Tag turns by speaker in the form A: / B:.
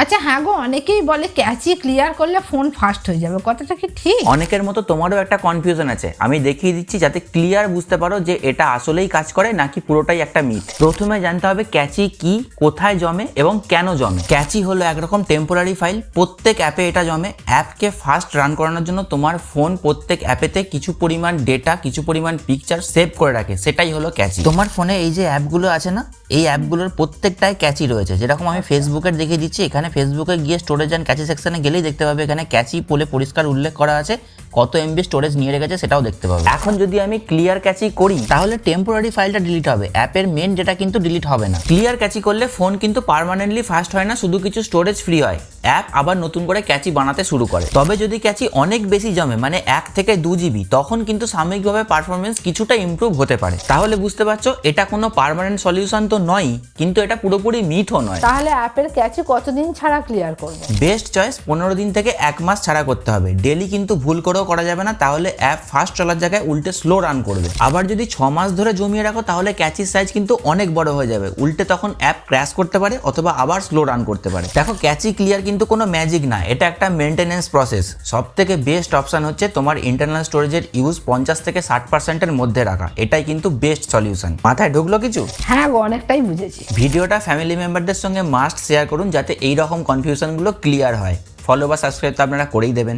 A: আচ্ছা হ্যাঁ গো, অনেকেই বলে ক্যাচি ক্লিয়ার করলে ফোন ফাস্ট হয়ে যাবে, কথাটা কি ঠিক?
B: অনেকের মতো তোমারও একটা কনফিউশন আছে, আমি দেখিয়ে দিচ্ছি যাতে ক্লিয়ার বুঝতে পারো যে এটা আসলেই কাজ করে নাকি পুরোটাই একটা মিথ। প্রথমে জানতে হবে ক্যাচি কি, কোথায় জমে এবং কেন জমে। ক্যাচি হলো একরকম টেম্পোরারি ফাইল, প্রত্যেক অ্যাপে এটা জমে। অ্যাপকে ফাস্ট রান করানোর জন্য তোমার ফোন প্রত্যেক অ্যাপেতে কিছু পরিমাণ ডেটা, কিছু পরিমাণ পিকচার সেভ করে রাখে, সেটাই হলো ক্যাচি। তোমার ফোনে এই যে অ্যাপগুলো আছে না, এই অ্যাপগুলোর প্রত্যেকটাই ক্যাচি রয়েছে। যেরকম আমি ফেসবুকের দেখিয়ে দিচ্ছি, এখানে ফেসবুকে গিয়ে স্টোরেজ অ্যান্ড ক্যাচি সেকশনে গেলেই দেখতে পাবে এখানে ক্যাচি বলে পরিষ্কার উল্লেখ করা আছে, কত এমবি স্টোরেজ নিয়ে রেখেছে সেটাও দেখতে পাবে। এখন যদি আমি ক্লিয়ার ক্যাচি করি তাহলে টেম্পোরারি ফাইলটা ডিলিট হবে, অ্যাপের মেন ডেটা কিন্তু ডিলিট হবে না। ক্লিয়ার ক্যাচি করলে ফোন কিন্তু পার্মানেন্টলি ফাস্ট হয় না, শুধু কিছু স্টোরেজ ফ্রি হয়। অ্যাপ আবার নতুন করে ক্যাচি বানাতে শুরু করে। তবে যদি ক্যাচি অনেক বেশি জমে, মানে 1 থেকে 2 জিবি, তখন কিন্তু সাময়িকভাবে পারফরমেন্স কিছুটা ইমপ্রুভ হতে পারে। তাহলে বুঝতে পারছো এটা কোনো পার্মানেন্ট সলিউশন তো নয়, কিন্তু এটা পুরোপুরি মিথও নয়।
A: তাহলে অ্যাপের ক্যাচি কতদিন ছাড়া ক্লিয়ার করবে?
B: বেস্ট চয়েস 15 দিন থেকে 1 মাস ছাড়া করতে হবে। ডেলি কিন্তু ভুল করেও করা যাবে না, তাহলে অ্যাপ ফাস্ট চলার জায়গায় উল্টে স্লো রান করবে। আবার যদি 6 মাস ধরে জমিয়ে রাখো তাহলে ক্যাচির সাইজ কিন্তু অনেক বড় হয়ে যাবে, উল্টে তখন অ্যাপ ক্র্যাশ করতে পারে অথবা আবার স্লো রান করতে পারে। দেখো ক্যাচি ক্লিয়ার কিন্তু কোনো ম্যাজিক না, এটা একটা মেনটেনেন্স প্রসেস। সব থেকে বেস্ট অপশন হচ্ছে তোমার ইন্টারনাল স্টোরেজের ইউজ 50 থেকে 60%-এর মধ্যে রাখা, এটাই কিন্তু বেস্ট সলিউশন। মাথায় ঢুকলো কিছু?
A: হ্যাঁ গো, অনেকটাই বুঝেছি।
B: ভিডিওটা ফ্যামিলি মেম্বারদের সঙ্গে মাস্ট শেয়ার করুন যাতে এই রকম কনফিউশনগুলো ক্লিয়ার হয়। ফলো বা সাবস্ক্রাইব তো আপনারা করেই দেবেন।